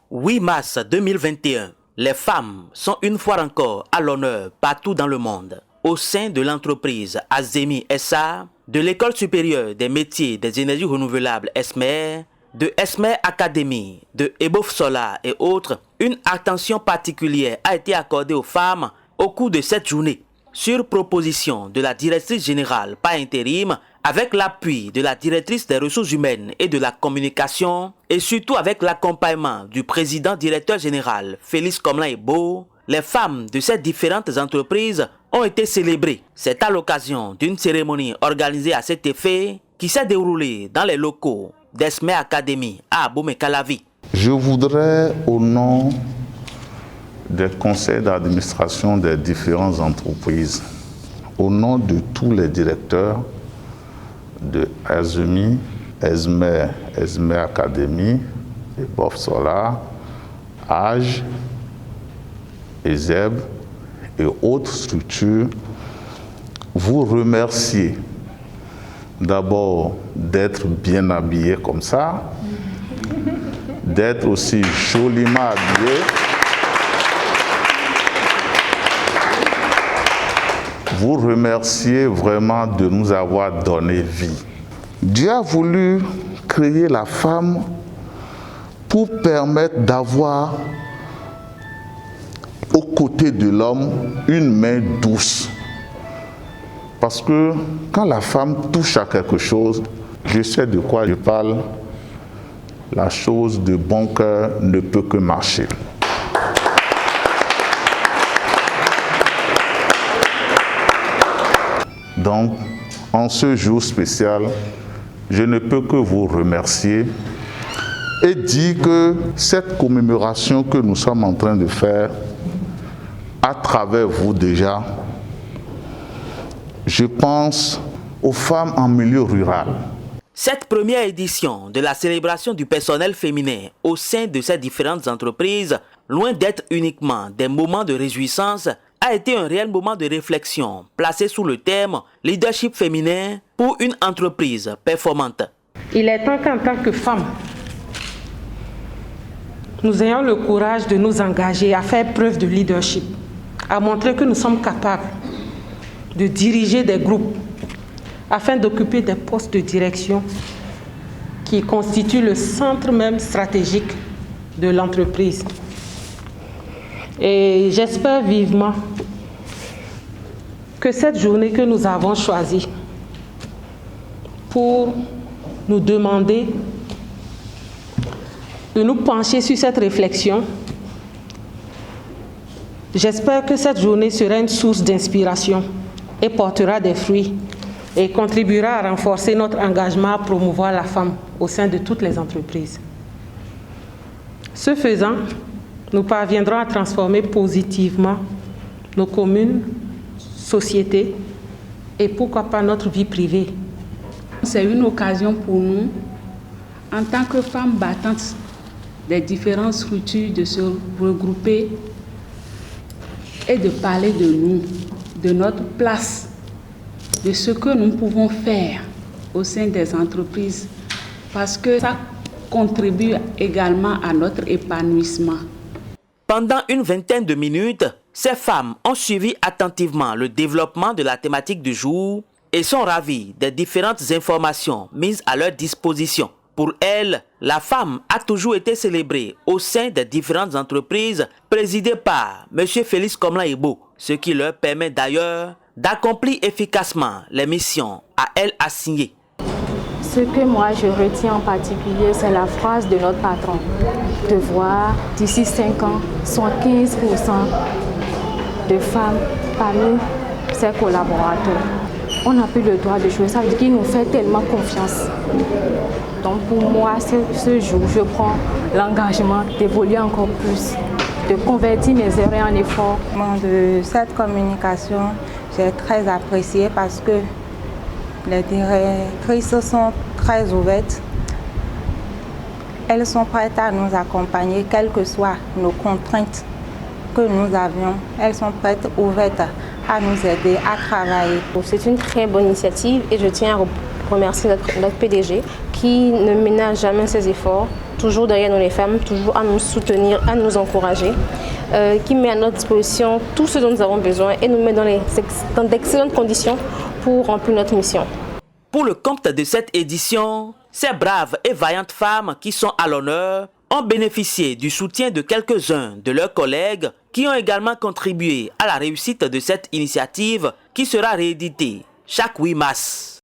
8 mars 2021, les femmes sont une fois encore à l'honneur partout dans le monde. Au sein de l'entreprise Azemi SA, de l'École supérieure des métiers des énergies renouvelables ESMER, de ESMER Academy, de Ebof Solar et autres, une attention particulière a été accordée aux femmes au cours de cette journée. Sur proposition de la directrice générale par intérim, avec l'appui de la directrice des ressources humaines et de la communication, et surtout avec l'accompagnement du président directeur général Félix Komlan-Ebo, les femmes de ces différentes entreprises ont été célébrées. C'est à l'occasion d'une cérémonie organisée à cet effet qui s'est déroulée dans les locaux d'ESMER Academy à Abomey-Calavi. Je voudrais, au nom des conseils d'administration des différentes entreprises, au nom de tous les directeurs de Azemi, ESMER, ESMER Academy, Ebof Solar, AGE, ESEB et autres structures, vous remercier d'abord d'être bien habillés comme ça, d'être aussi joliment habillés. Vous remercier vraiment de nous avoir donné vie. Dieu a voulu créer la femme pour permettre d'avoir aux côtés de l'homme une main douce. Parce que quand la femme touche à quelque chose, je sais de quoi je parle, la chose de bon cœur ne peut que marcher. Donc, en ce jour spécial, je ne peux que vous remercier et dire que cette commémoration que nous sommes en train de faire, à travers vous déjà, je pense aux femmes en milieu rural. Cette première édition de la célébration du personnel féminin au sein de ces différentes entreprises, loin d'être uniquement des moments de réjouissance, a été un réel moment de réflexion placé sous le thème « Leadership féminin pour une entreprise performante ». Il est temps qu'en tant que femmes, nous ayons le courage de nous engager à faire preuve de leadership, à montrer que nous sommes capables de diriger des groupes afin d'occuper des postes de direction qui constituent le centre même stratégique de l'entreprise. Et j'espère vivement que cette journée que nous avons choisie pour nous demander de nous pencher sur cette réflexion, j'espère que cette journée sera une source d'inspiration et portera des fruits et contribuera à renforcer notre engagement à promouvoir la femme au sein de toutes les entreprises. Ce faisant, nous parviendrons à transformer positivement nos communes, sociétés et pourquoi pas notre vie privée. C'est une occasion pour nous, en tant que femmes battantes des différentes structures, de se regrouper et de parler de nous, de notre place, de ce que nous pouvons faire au sein des entreprises, parce que ça contribue également à notre épanouissement. Pendant une vingtaine de minutes, ces femmes ont suivi attentivement le développement de la thématique du jour et sont ravies des différentes informations mises à leur disposition. Pour elles, la femme a toujours été célébrée au sein des différentes entreprises présidées par M. Félix Komlan-Ebo, ce qui leur permet d'ailleurs d'accomplir efficacement les missions à elles assignées. Ce que moi je retiens en particulier, c'est la phrase de notre patron, de voir d'ici 5 ans 75% de femmes parmi ses collaborateurs. On n'a plus le droit de jouer, ça veut dire qu'il nous fait tellement confiance. Donc pour moi, ce jour, je prends l'engagement d'évoluer encore plus, de convertir mes erreurs en efforts. De cette communication, j'ai très apprécié parce que les directrices sont très ouvertes. Elles sont prêtes à nous accompagner, quelles que soient nos contraintes que nous avions. Elles sont prêtes, ouvertes à nous aider à travailler. C'est une très bonne initiative et je tiens à remercier notre PDG qui ne ménage jamais ses efforts toujours derrière nous les femmes, toujours à nous soutenir, à nous encourager, qui met à notre disposition tout ce dont nous avons besoin et nous met dans d'excellentes conditions pour remplir notre mission. Pour le compte de cette édition, ces braves et vaillantes femmes qui sont à l'honneur ont bénéficié du soutien de quelques-uns de leurs collègues qui ont également contribué à la réussite de cette initiative qui sera rééditée chaque 8 mars.